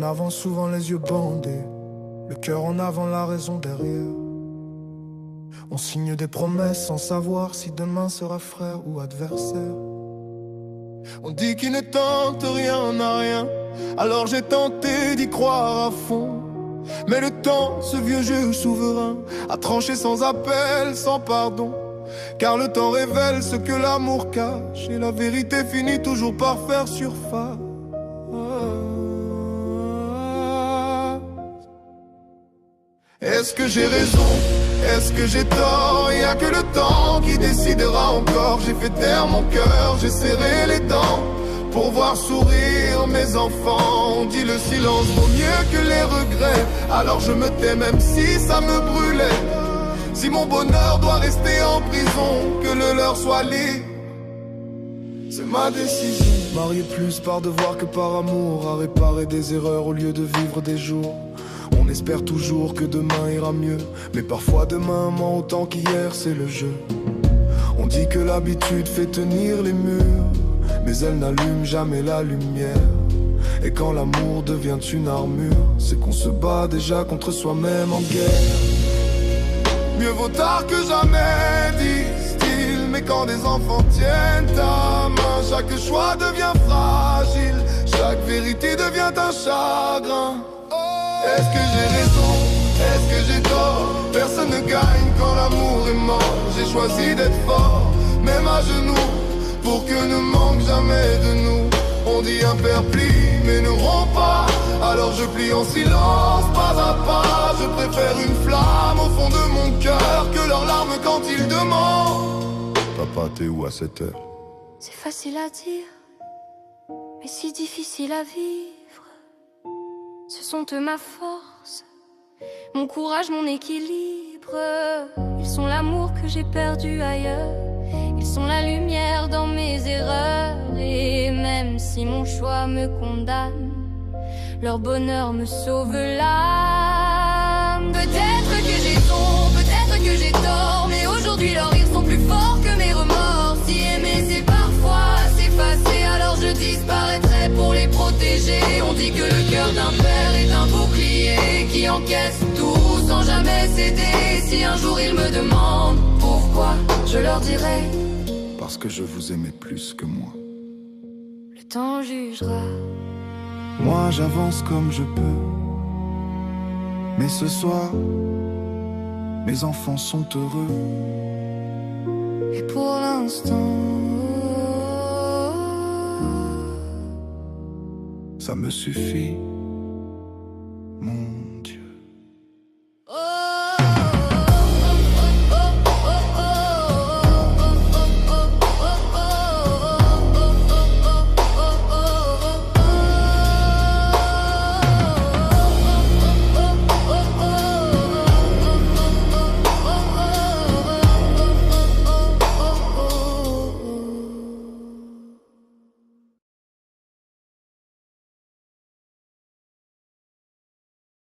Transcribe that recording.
avant, souvent les yeux bandés, le cœur en avant, la raison derrière. On signe des promesses sans savoir si demain sera frère ou adversaire. On dit qu'il ne tente rien n'a rien, alors j'ai tenté d'y croire à fond. Mais le temps, ce vieux jeu souverain, a tranché sans appel, sans pardon. Car le temps révèle ce que l'amour cache, et la vérité finit toujours par faire surface. Est-ce que j'ai raison? Est-ce que j'ai tort? Y a que le temps qui décidera encore. J'ai fait taire mon cœur, j'ai serré les dents pour voir sourire mes enfants. On dit le silence vaut mieux que les regrets, alors je me tais même si ça me brûlait. Si mon bonheur doit rester en prison, que le leur soit libre, c'est ma décision. Marié plus par devoir que par amour, à réparer des erreurs au lieu de vivre des jours. On espère toujours que demain ira mieux, mais parfois demain ment autant qu'hier, c'est le jeu. On dit que l'habitude fait tenir les murs, mais elle n'allume jamais la lumière. Et quand l'amour devient une armure, c'est qu'on se bat déjà contre soi-même en guerre. Mieux vaut tard que jamais, disent-ils. Mais quand des enfants tiennent ta main, chaque choix devient fragile, chaque vérité devient un chagrin. Est-ce que j'ai raison? Est-ce que j'ai tort? Personne ne gagne quand l'amour est mort. J'ai choisi d'être fort, même à genoux, pour que ne manque jamais de nous. On dit un père plie, mais ne rompt pas. Alors je plie en silence, pas à pas. Je préfère une flamme au fond de mon cœur que leurs larmes quand ils demandent: papa, t'es où à cette heure? C'est facile à dire, mais si difficile à vivre. Ce sont eux ma force, mon courage, mon équilibre. Ils sont l'amour que j'ai perdu ailleurs. Ils sont la lumière dans mes erreurs. Et même si mon choix me condamne, leur bonheur me sauve l'âme. Peut-être que j'ai tort, peut-être que j'ai tort, mais aujourd'hui leurs rires sont plus forts que mes remords. Si aimer c'est parfois s'effacer, alors je disparaîtrai pour les protéger. On dit que le cœur d'un père est un bouclier qui encaisse tout sans jamais céder. Si un jour ils me demandent pourquoi, je leur dirai: parce que je vous aimais plus que moi. Le temps jugera. Moi j'avance comme je peux, mais ce soir mes enfants sont heureux. Et pour l'instant, ça me suffit, mon